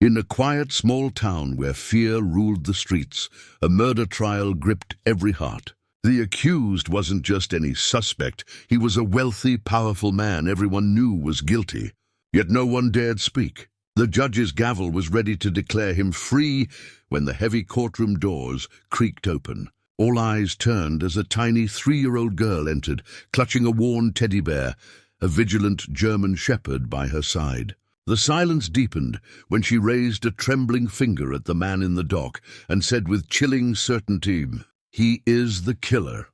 In a quiet, small town where fear ruled the streets, a murder trial gripped every heart. The accused wasn't just any suspect. He was a wealthy, powerful man everyone knew was guilty. Yet no one dared speak. The judge's gavel was ready to declare him free when the heavy courtroom doors creaked open. All eyes turned as a tiny 3-year-old girl entered, clutching a worn teddy bear, a vigilant German shepherd by her side. The silence deepened when she raised a trembling finger at the man in the dock and said with chilling certainty, "He is the killer."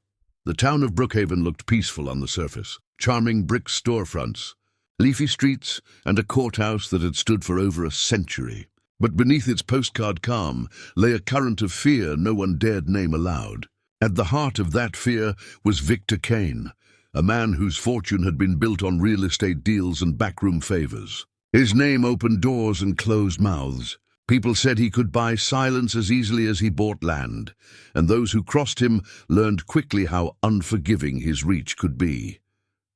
The town of Brookhaven looked peaceful on the surface. Charming brick storefronts, leafy streets, and a courthouse that had stood for over a century. But beneath its postcard calm lay a current of fear no one dared name aloud. At the heart of that fear was Victor Kane, a man whose fortune had been built on real estate deals and backroom favors. His name opened doors and closed mouths. People said he could buy silence as easily as he bought land, and those who crossed him learned quickly how unforgiving his reach could be.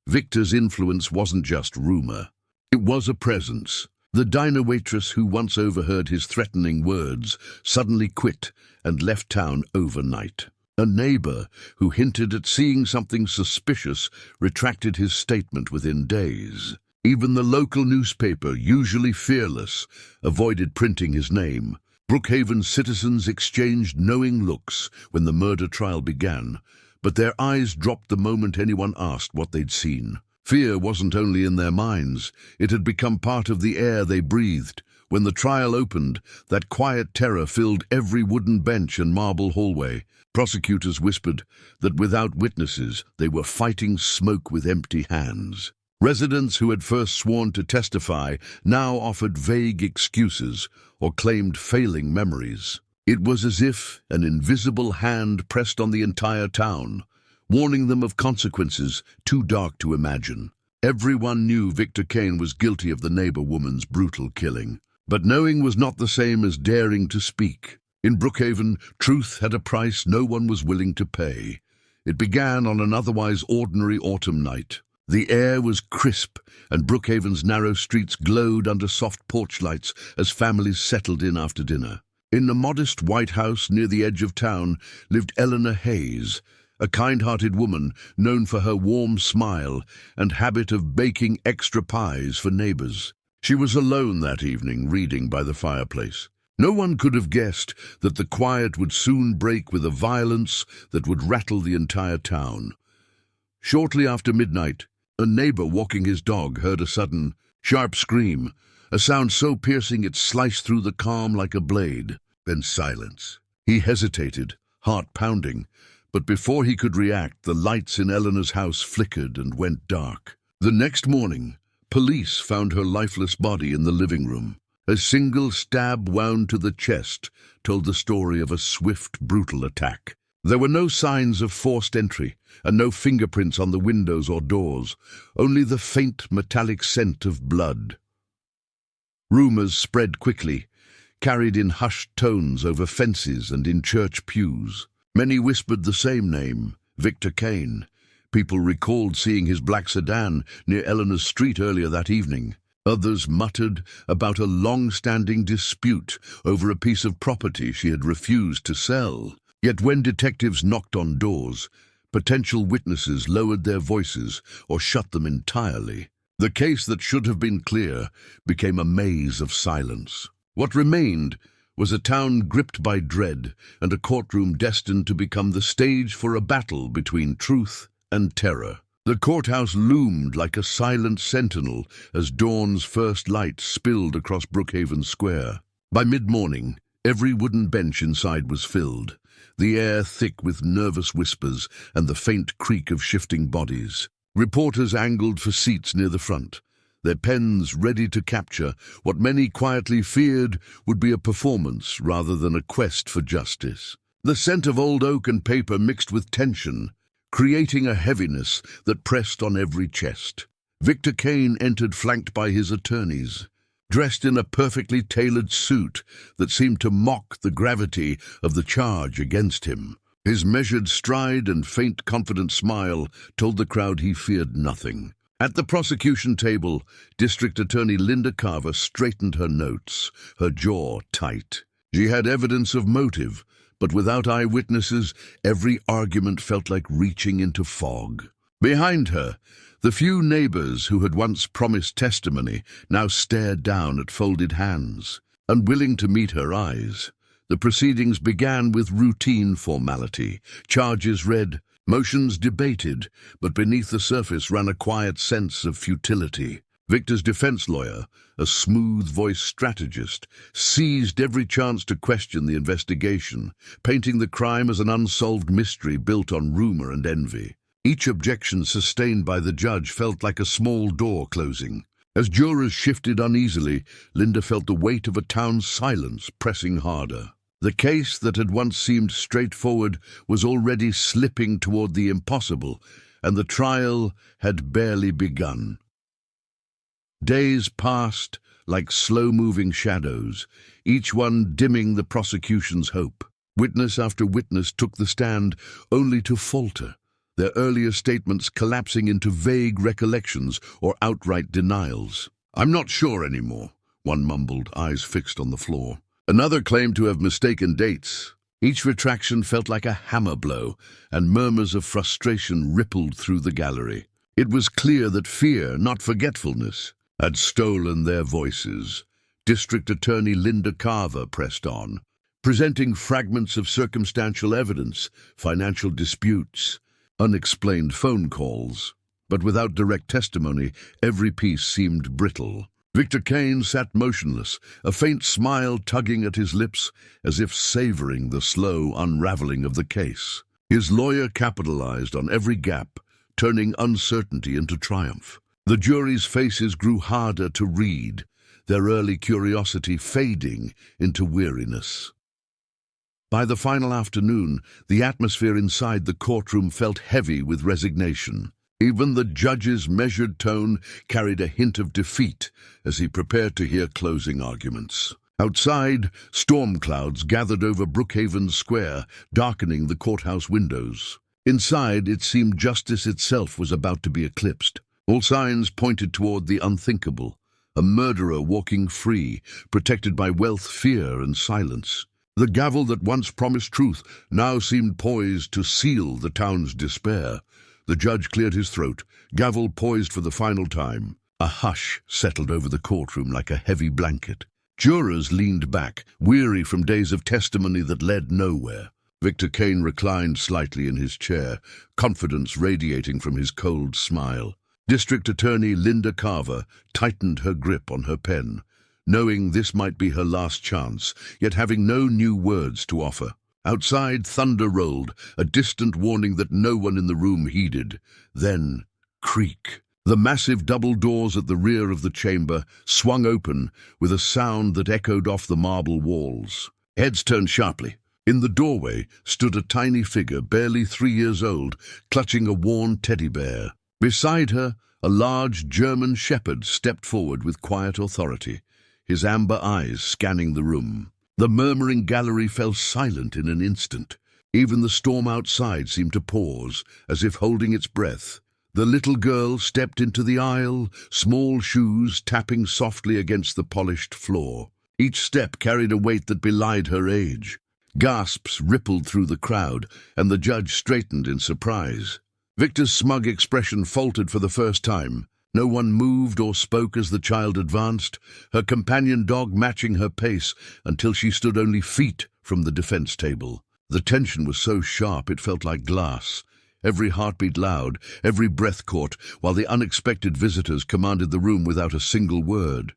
Victor's influence wasn't just rumor. It was a presence. The diner waitress who once overheard his threatening words suddenly quit and left town overnight. A neighbor who hinted at seeing something suspicious retracted his statement within days. Even the local newspaper, usually fearless, avoided printing his name. Brookhaven's citizens exchanged knowing looks when the murder trial began, but their eyes dropped the moment anyone asked what they'd seen. Fear wasn't only in their minds, it had become part of the air they breathed. When the trial opened, that quiet terror filled every wooden bench and marble hallway. Prosecutors whispered that without witnesses, they were fighting smoke with empty hands. Residents who had first sworn to testify now offered vague excuses or claimed failing memories. It was as if an invisible hand pressed on the entire town, warning them of consequences too dark to imagine. Everyone knew Victor Kane was guilty of the neighbor woman's brutal killing, but knowing was not the same as daring to speak. In Brookhaven, truth had a price no one was willing to pay. It began on an otherwise ordinary autumn night. The air was crisp, and Brookhaven's narrow streets glowed under soft porch lights as families settled in after dinner. In a modest white house near the edge of town lived Eleanor Hayes, a kind-hearted woman known for her warm smile and habit of baking extra pies for neighbors. She was alone that evening, reading by the fireplace. No one could have guessed that the quiet would soon break with a violence that would rattle the entire town. Shortly after midnight, a neighbor walking his dog heard a sudden, sharp scream, a sound so piercing it sliced through the calm like a blade. Then silence. He hesitated, heart pounding, but before he could react, the lights in Eleanor's house flickered and went dark. The next morning, police found her lifeless body in the living room. A single stab wound to the chest told the story of a swift, brutal attack. There were no signs of forced entry, and no fingerprints on the windows or doors, only the faint metallic scent of blood. Rumors spread quickly, carried in hushed tones over fences and in church pews. Many whispered the same name, Victor Kane. People recalled seeing his black sedan near Eleanor's street earlier that evening. Others muttered about a long-standing dispute over a piece of property she had refused to sell. Yet when detectives knocked on doors, potential witnesses lowered their voices or shut them entirely. The case that should have been clear became a maze of silence. What remained was a town gripped by dread and a courtroom destined to become the stage for a battle between truth and terror. The courthouse loomed like a silent sentinel as dawn's first light spilled across Brookhaven Square. By mid-morning, every wooden bench inside was filled, the air thick with nervous whispers and the faint creak of shifting bodies. Reporters angled for seats near the front, their pens ready to capture what many quietly feared would be a performance rather than a quest for justice. The scent of old oak and paper mixed with tension, creating a heaviness that pressed on every chest. Victor Kane entered flanked by his attorneys, dressed in a perfectly tailored suit that seemed to mock the gravity of the charge against him. His measured stride and faint, confident smile told the crowd he feared nothing. At the prosecution table, District Attorney Linda Carver straightened her notes, her jaw tight. She had evidence of motive, but without eyewitnesses, every argument felt like reaching into fog. Behind her, the few neighbors who had once promised testimony now stared down at folded hands, unwilling to meet her eyes. The proceedings began with routine formality. Charges read, motions debated, but beneath the surface ran a quiet sense of futility. Victor's defense lawyer, a smooth-voiced strategist, seized every chance to question the investigation, painting the crime as an unsolved mystery built on rumor and envy. Each objection sustained by the judge felt like a small door closing. As jurors shifted uneasily, Linda felt the weight of a town's silence pressing harder. The case that had once seemed straightforward was already slipping toward the impossible, and the trial had barely begun. Days passed like slow-moving shadows, each one dimming the prosecution's hope. Witness after witness took the stand, only to falter, their earlier statements collapsing into vague recollections or outright denials. "I'm not sure anymore," one mumbled, eyes fixed on the floor. Another claimed to have mistaken dates. Each retraction felt like a hammer blow, and murmurs of frustration rippled through the gallery. It was clear that fear, not forgetfulness, had stolen their voices. District Attorney Linda Carver pressed on, presenting fragments of circumstantial evidence, financial disputes, unexplained phone calls. But without direct testimony, every piece seemed brittle. Victor Kane sat motionless, a faint smile tugging at his lips, as if savoring the slow unraveling of the case. His lawyer capitalized on every gap, turning uncertainty into triumph. The jury's faces grew harder to read, their early curiosity fading into weariness. By the final afternoon, the atmosphere inside the courtroom felt heavy with resignation. Even the judge's measured tone carried a hint of defeat as he prepared to hear closing arguments. Outside, storm clouds gathered over Brookhaven Square, darkening the courthouse windows. Inside, it seemed justice itself was about to be eclipsed. All signs pointed toward the unthinkable, a murderer walking free, protected by wealth, fear, and silence. The gavel that once promised truth now seemed poised to seal the town's despair. The judge cleared his throat, gavel poised for the final time. A hush settled over the courtroom like a heavy blanket. Jurors leaned back, weary from days of testimony that led nowhere. Victor Kane reclined slightly in his chair, confidence radiating from his cold smile. District Attorney Linda Carver tightened her grip on her pen, knowing this might be her last chance, yet having no new words to offer. Outside, thunder rolled, a distant warning that no one in the room heeded. Then, creak. The massive double doors at the rear of the chamber swung open with a sound that echoed off the marble walls. Heads turned sharply. In the doorway stood a tiny figure, barely 3 years old, clutching a worn teddy bear. Beside her, a large German shepherd stepped forward with quiet authority, his amber eyes scanning the room. The murmuring gallery fell silent in an instant. Even the storm outside seemed to pause, as if holding its breath. The little girl stepped into the aisle, small shoes tapping softly against the polished floor. Each step carried a weight that belied her age. Gasps rippled through the crowd, and the judge straightened in surprise. Victor's smug expression faltered for the first time. No one moved or spoke as the child advanced, her companion dog matching her pace until she stood only feet from the defense table. The tension was so sharp it felt like glass. Every heartbeat loud, every breath caught, while the unexpected visitors commanded the room without a single word.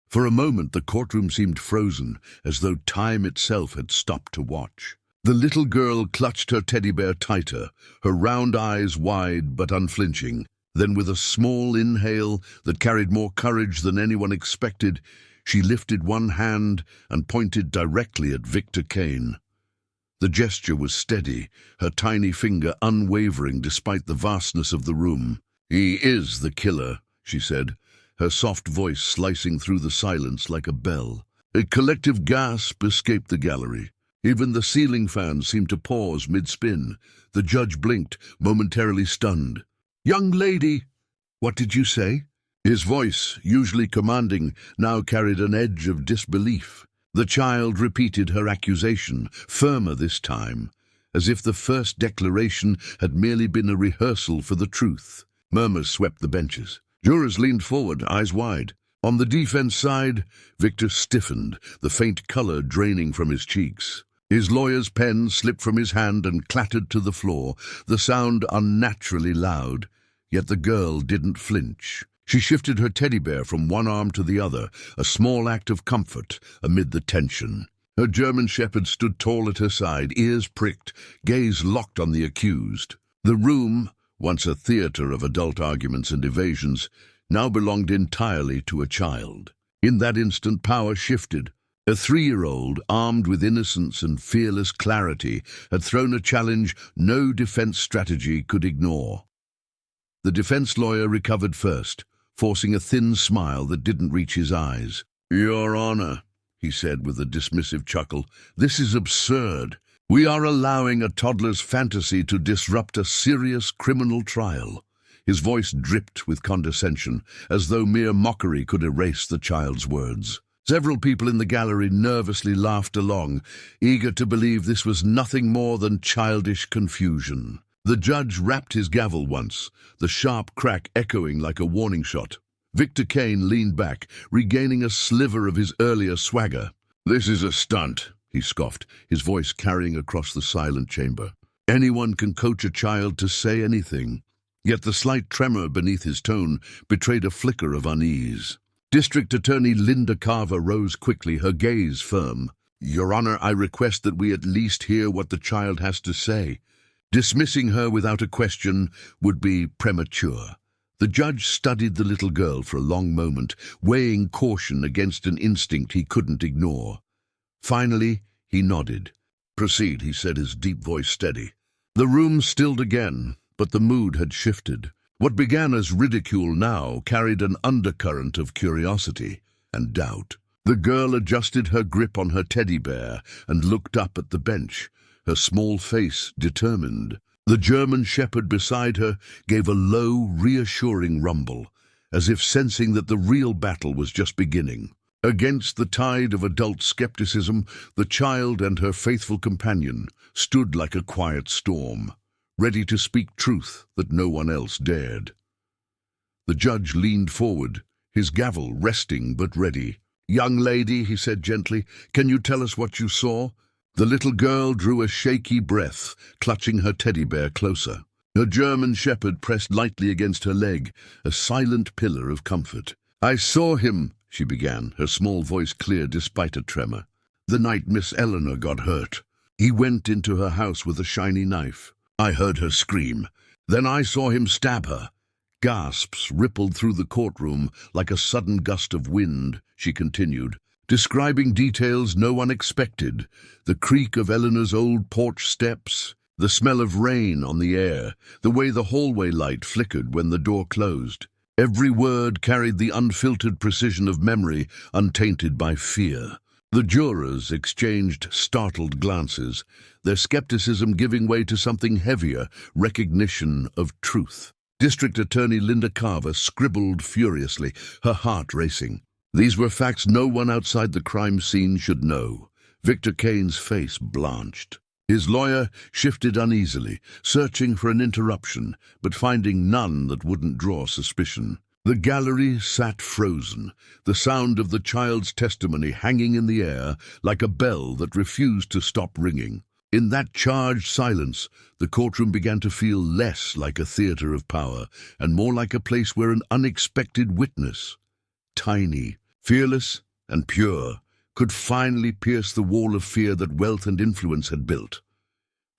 For a moment the courtroom seemed frozen, as though time itself had stopped to watch. The little girl clutched her teddy bear tighter, her round eyes wide but unflinching. Then, with a small inhale that carried more courage than anyone expected, she lifted one hand and pointed directly at Victor Kane. The gesture was steady, her tiny finger unwavering despite the vastness of the room. "He is the killer," she said, her soft voice slicing through the silence like a bell. A collective gasp escaped the gallery. Even the ceiling fan seemed to pause mid-spin. The judge blinked, momentarily stunned. "Young lady," What did you say? His voice, usually commanding, now carried an edge of disbelief. The child repeated her accusation, firmer this time, as if the first declaration had merely been a rehearsal for the truth. Murmurs swept the benches. Jurors leaned forward, eyes wide. On the defense side, Victor stiffened, the faint color draining from his cheeks. His lawyer's pen slipped from his hand and clattered to the floor, the sound unnaturally loud. Yet the girl didn't flinch. She shifted her teddy bear from one arm to the other, a small act of comfort amid the tension. Her German shepherd stood tall at her side, ears pricked, gaze locked on the accused. The room, once a theater of adult arguments and evasions, now belonged entirely to a child. In that instant, power shifted. A 3-year-old, armed with innocence and fearless clarity, had thrown a challenge no defense strategy could ignore. The defense lawyer recovered first, forcing a thin smile that didn't reach his eyes. "Your Honor," he said with a dismissive chuckle, "this is absurd. We are allowing a toddler's fantasy to disrupt a serious criminal trial." His voice dripped with condescension, as though mere mockery could erase the child's words. Several people in the gallery nervously laughed along, eager to believe this was nothing more than childish confusion. The judge rapped his gavel once, the sharp crack echoing like a warning shot. Victor Kane leaned back, regaining a sliver of his earlier swagger. "This is a stunt," he scoffed, his voice carrying across the silent chamber. Anyone can coach a child to say anything. Yet the slight tremor beneath his tone betrayed a flicker of unease. District Attorney Linda Carver rose quickly, her gaze firm. "Your Honor, I request that we at least hear what the child has to say." Dismissing her without a question would be premature. The judge studied the little girl for a long moment, weighing caution against an instinct he couldn't ignore. Finally, he nodded. "Proceed," he said, his deep voice steady. The room stilled again, but the mood had shifted. What began as ridicule now carried an undercurrent of curiosity and doubt. The girl adjusted her grip on her teddy bear and looked up at the bench, her small face determined. The German shepherd beside her gave a low, reassuring rumble, as if sensing that the real battle was just beginning. Against the tide of adult skepticism, the child and her faithful companion stood like a quiet storm, ready to speak truth that no one else dared. The judge leaned forward, his gavel resting but ready. "Young lady," he said gently, "can you tell us what you saw?" The little girl drew a shaky breath, clutching her teddy bear closer. Her German shepherd pressed lightly against her leg, a silent pillar of comfort. "I saw him," she began, her small voice clear despite a tremor. "The night Miss Eleanor got hurt. He went into her house with a shiny knife. I heard her scream. Then I saw him stab her." Gasps rippled through the courtroom like a sudden gust of wind, she continued, describing details no one expected: the creak of Eleanor's old porch steps, the smell of rain on the air, the way the hallway light flickered when the door closed. Every word carried the unfiltered precision of memory, untainted by fear. The jurors exchanged startled glances, their skepticism giving way to something heavier, recognition of truth. District Attorney Linda Carver scribbled furiously, her heart racing. These were facts no one outside the crime scene should know. Victor Kane's face blanched. His lawyer shifted uneasily, searching for an interruption, but finding none that wouldn't draw suspicion. The gallery sat frozen, the sound of the child's testimony hanging in the air like a bell that refused to stop ringing. In that charged silence, the courtroom began to feel less like a theater of power and more like a place where an unexpected witness, tiny, fearless, and pure, could finally pierce the wall of fear that wealth and influence had built.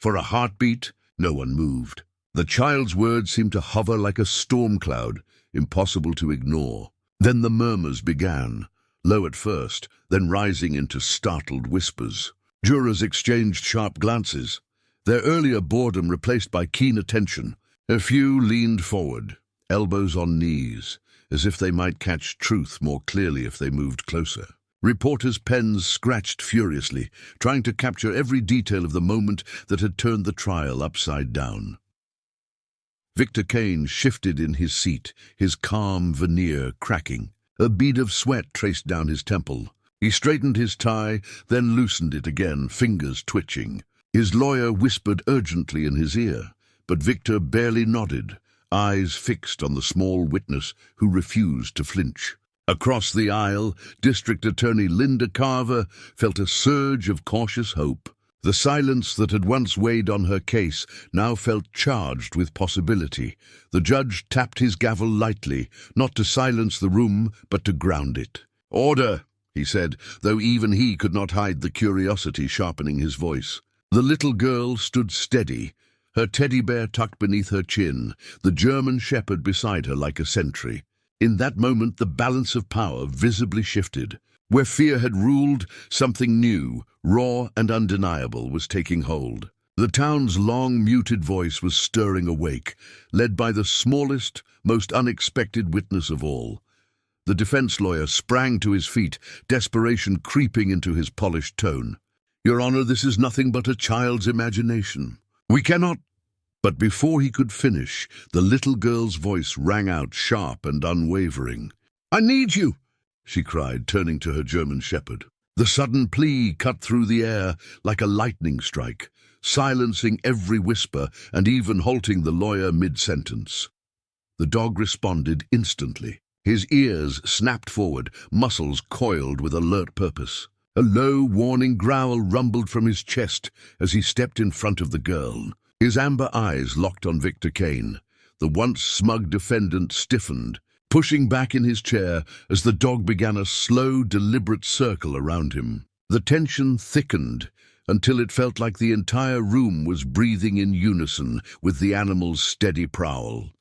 For a heartbeat, no one moved. The child's words seemed to hover like a storm cloud, impossible to ignore. Then the murmurs began, low at first, then rising into startled whispers. Jurors exchanged sharp glances, their earlier boredom replaced by keen attention. A few leaned forward, elbows on knees, as if they might catch truth more clearly if they moved closer. Reporters' pens scratched furiously, trying to capture every detail of the moment that had turned the trial upside down. Victor Kane shifted in his seat, his calm veneer cracking. A bead of sweat traced down his temple. He straightened his tie, then loosened it again, fingers twitching. His lawyer whispered urgently in his ear, but Victor barely nodded, eyes fixed on the small witness who refused to flinch. Across the aisle, District Attorney Linda Carver felt a surge of cautious hope. The silence that had once weighed on her case now felt charged with possibility. The judge tapped his gavel lightly, not to silence the room, but to ground it. "Order," he said, though even he could not hide the curiosity sharpening his voice. The little girl stood steady, her teddy bear tucked beneath her chin, the German shepherd beside her like a sentry. In that moment, the balance of power visibly shifted. Where fear had ruled, something new, raw and undeniable, was taking hold. The town's long, muted voice was stirring awake, led by the smallest, most unexpected witness of all. The defense lawyer sprang to his feet, desperation creeping into his polished tone. "Your Honor, this is nothing but a child's imagination. We cannot—" But before he could finish, the little girl's voice rang out sharp and unwavering. "I need you!" she cried, turning to her German shepherd. The sudden plea cut through the air like a lightning strike, silencing every whisper and even halting the lawyer mid-sentence. The dog responded instantly. His ears snapped forward, muscles coiled with alert purpose. A low, warning growl rumbled from his chest as he stepped in front of the girl. His amber eyes locked on Victor Kane. The once smug defendant stiffened, pushing back in his chair as the dog began a slow, deliberate circle around him. The tension thickened until it felt like the entire room was breathing in unison with the animal's steady prowl.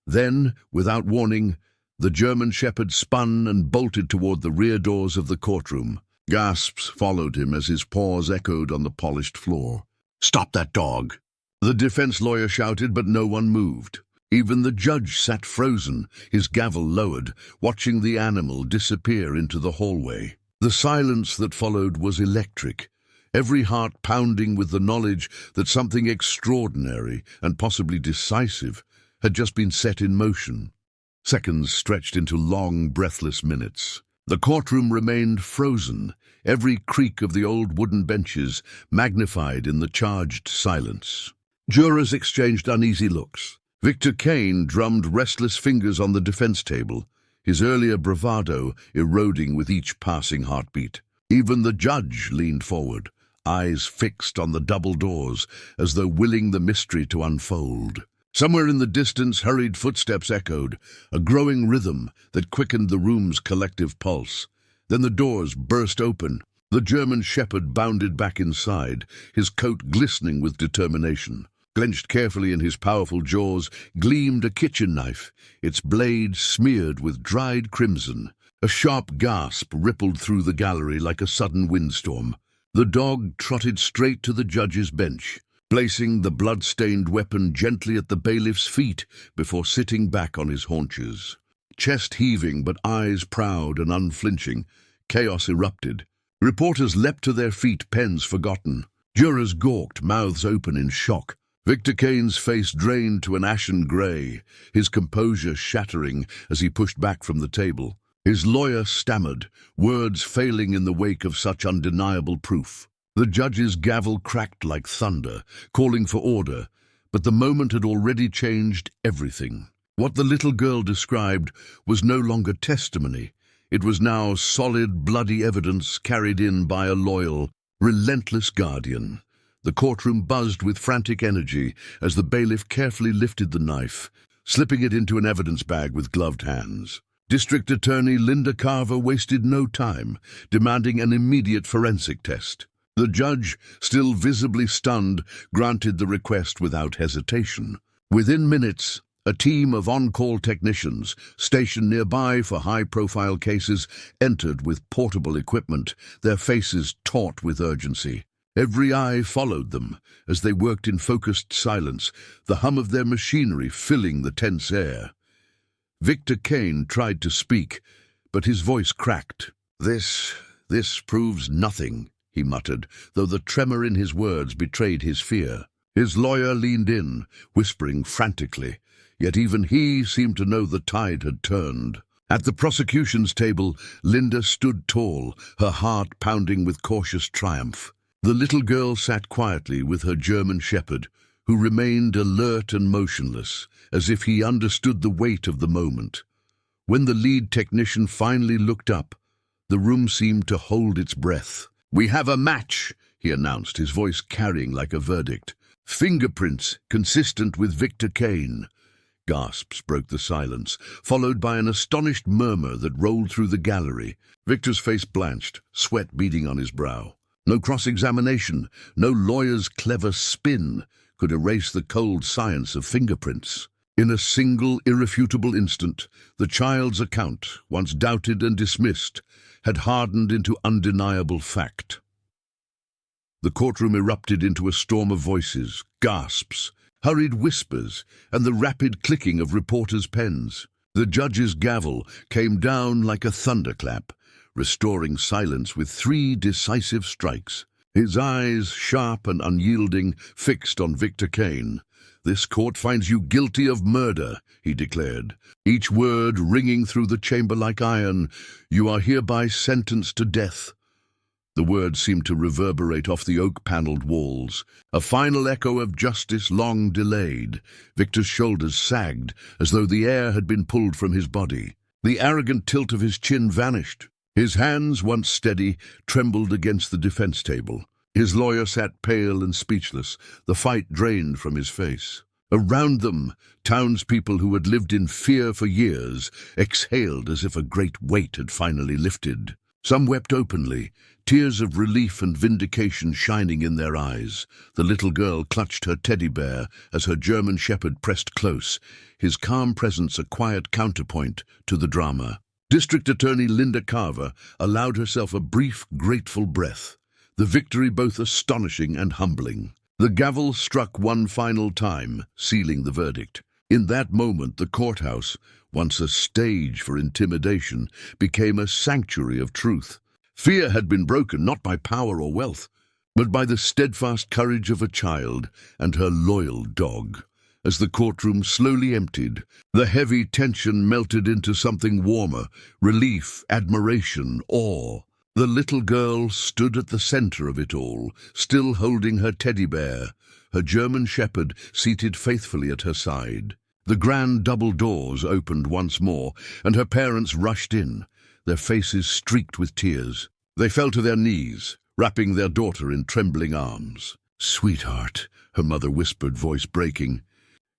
Then, without warning, the German shepherd spun and bolted toward the rear doors of the courtroom. Gasps followed him as his paws echoed on the polished floor. "Stop that dog!" The defense lawyer shouted, but no one moved. Even the judge sat frozen, his gavel lowered, watching the animal disappear into the hallway. The silence that followed was electric, every heart pounding with the knowledge that something extraordinary and possibly decisive had just been set in motion. Seconds stretched into long, breathless minutes. The courtroom remained frozen, every creak of the old wooden benches magnified in the charged silence. Jurors exchanged uneasy looks. Victor Kane drummed restless fingers on the defense table, his earlier bravado eroding with each passing heartbeat. Even the judge leaned forward, eyes fixed on the double doors, as though willing the mystery to unfold. Somewhere in the distance, hurried footsteps echoed, a growing rhythm that quickened the room's collective pulse. Then the doors burst open. The German shepherd bounded back inside, his coat glistening with determination. Clenched carefully in his powerful jaws gleamed a kitchen knife, its blade smeared with dried crimson. A sharp gasp rippled through the gallery like a sudden windstorm. The dog trotted straight to the judge's bench, placing the blood-stained weapon gently at the bailiff's feet before sitting back on his haunches. Chest heaving but eyes proud and unflinching, chaos erupted. Reporters leapt to their feet, pens forgotten. Jurors gawked, mouths open in shock. Victor Kane's face drained to an ashen grey, his composure shattering as he pushed back from the table. His lawyer stammered, words failing in the wake of such undeniable proof. The judge's gavel cracked like thunder, calling for order, but the moment had already changed everything. What the little girl described was no longer testimony. It was now solid, bloody evidence carried in by a loyal, relentless guardian. The courtroom buzzed with frantic energy as the bailiff carefully lifted the knife, slipping it into an evidence bag with gloved hands. District Attorney Linda Carver wasted no time, demanding an immediate forensic test. The judge, still visibly stunned, granted the request without hesitation. Within minutes, a team of on-call technicians, stationed nearby for high-profile cases, entered with portable equipment, their faces taut with urgency. Every eye followed them as they worked in focused silence, the hum of their machinery filling the tense air. Victor Kane tried to speak, but his voice cracked. This proves nothing," he muttered, though the tremor in his words betrayed his fear. His lawyer leaned in, whispering frantically, yet even he seemed to know the tide had turned. At the prosecution's table, Linda stood tall, her heart pounding with cautious triumph. The little girl sat quietly with her German shepherd, who remained alert and motionless, as if he understood the weight of the moment. When the lead technician finally looked up, the room seemed to hold its breath. "We have a match," he announced, his voice carrying like a verdict. "Fingerprints consistent with Victor Kane." Gasps broke the silence, followed by an astonished murmur that rolled through the gallery. Victor's face blanched, sweat beading on his brow. No cross-examination, no lawyer's clever spin could erase the cold science of fingerprints. In a single irrefutable instant, the child's account, once doubted and dismissed, had hardened into undeniable fact. The courtroom erupted into a storm of voices, gasps, hurried whispers, and the rapid clicking of reporters' pens. The judge's gavel came down like a thunderclap, restoring silence with 3 decisive strikes. His eyes, sharp and unyielding, fixed on Victor Kane. "This court finds you guilty of murder," he declared, each word ringing through the chamber like iron. "You are hereby sentenced to death." The words seemed to reverberate off the oak-paneled walls, a final echo of justice long delayed. Victor's shoulders sagged, as though the air had been pulled from his body. The arrogant tilt of his chin vanished. His hands, once steady, trembled against the defense table. His lawyer sat pale and speechless, the fight drained from his face. Around them, townspeople who had lived in fear for years exhaled as if a great weight had finally lifted. Some wept openly, tears of relief and vindication shining in their eyes. The little girl clutched her teddy bear as her German shepherd pressed close, his calm presence a quiet counterpoint to the drama. District Attorney Linda Carver allowed herself a brief, grateful breath, the victory both astonishing and humbling. The gavel struck one final time, sealing the verdict. In that moment, the courthouse, once a stage for intimidation, became a sanctuary of truth. Fear had been broken not by power or wealth, but by the steadfast courage of a child and her loyal dog. As the courtroom slowly emptied, the heavy tension melted into something warmer, relief, admiration, awe. The little girl stood at the center of it all, still holding her teddy bear, her German shepherd seated faithfully at her side. The grand double doors opened once more, and her parents rushed in, their faces streaked with tears. They fell to their knees, wrapping their daughter in trembling arms. "Sweetheart," her mother whispered, voice breaking.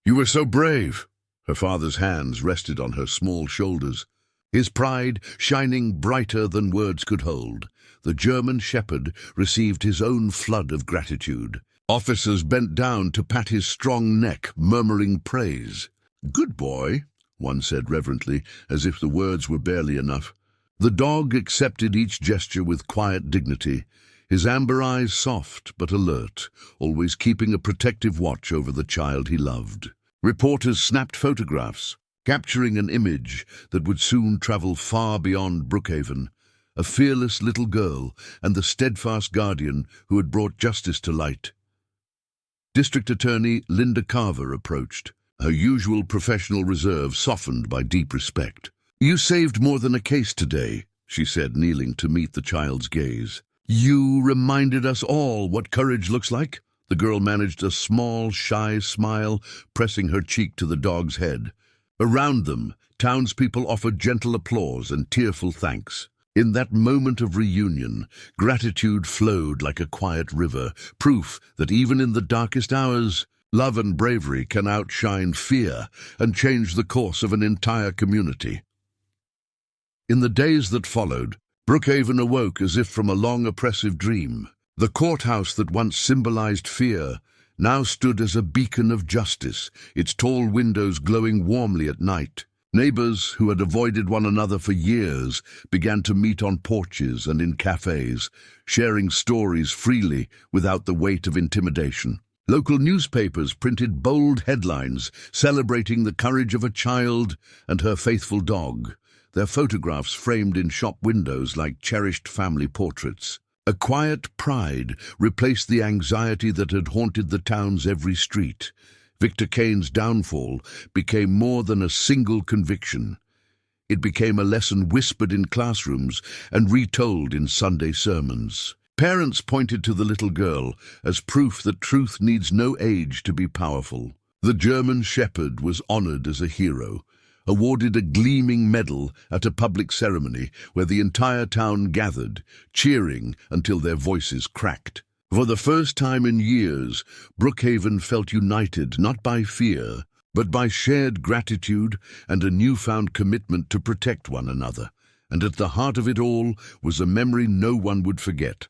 "You were so brave." Her father's hands rested on her small shoulders, his pride shining brighter than words could hold. The German shepherd received his own flood of gratitude. Officers bent down to pat his strong neck, murmuring praise. "Good boy," one said reverently, as if the words were barely enough. The dog accepted each gesture with quiet dignity, his amber eyes soft but alert, always keeping a protective watch over the child he loved. Reporters snapped photographs, capturing an image that would soon travel far beyond Brookhaven, a fearless little girl and the steadfast guardian who had brought justice to light. District Attorney Linda Carver approached, her usual professional reserve softened by deep respect. "You saved more than a case today," she said, kneeling to meet the child's gaze. "You reminded us all what courage looks like." The girl managed a small, shy smile, pressing her cheek to the dog's head. Around them, townspeople offered gentle applause and tearful thanks. In that moment of reunion, gratitude flowed like a quiet river, proof that even in the darkest hours, love and bravery can outshine fear and change the course of an entire community. In the days that followed, Brookhaven awoke as if from a long oppressive dream. The courthouse that once symbolized fear now stood as a beacon of justice, its tall windows glowing warmly at night. Neighbors who had avoided one another for years began to meet on porches and in cafes, sharing stories freely without the weight of intimidation. Local newspapers printed bold headlines celebrating the courage of a child and her faithful dog, their photographs framed in shop windows like cherished family portraits. A quiet pride replaced the anxiety that had haunted the town's every street. Victor Kane's downfall became more than a single conviction. It became a lesson whispered in classrooms and retold in Sunday sermons. Parents pointed to the little girl as proof that truth needs no age to be powerful. The German shepherd was honored as a hero, awarded a gleaming medal at a public ceremony where the entire town gathered, cheering until their voices cracked. For the first time in years, Brookhaven felt united not by fear, but by shared gratitude and a newfound commitment to protect one another. And at the heart of it all was a memory no one would forget.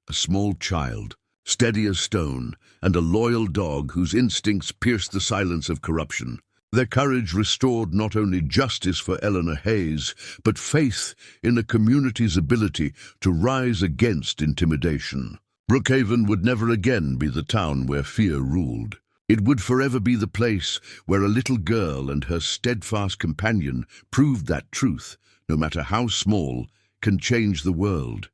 A small child, steady as stone, and a loyal dog whose instincts pierced the silence of corruption. Their courage restored not only justice for Eleanor Hayes, but faith in a community's ability to rise against intimidation. Brookhaven would never again be the town where fear ruled. It would forever be the place where a little girl and her steadfast companion proved that truth, no matter how small, can change the world.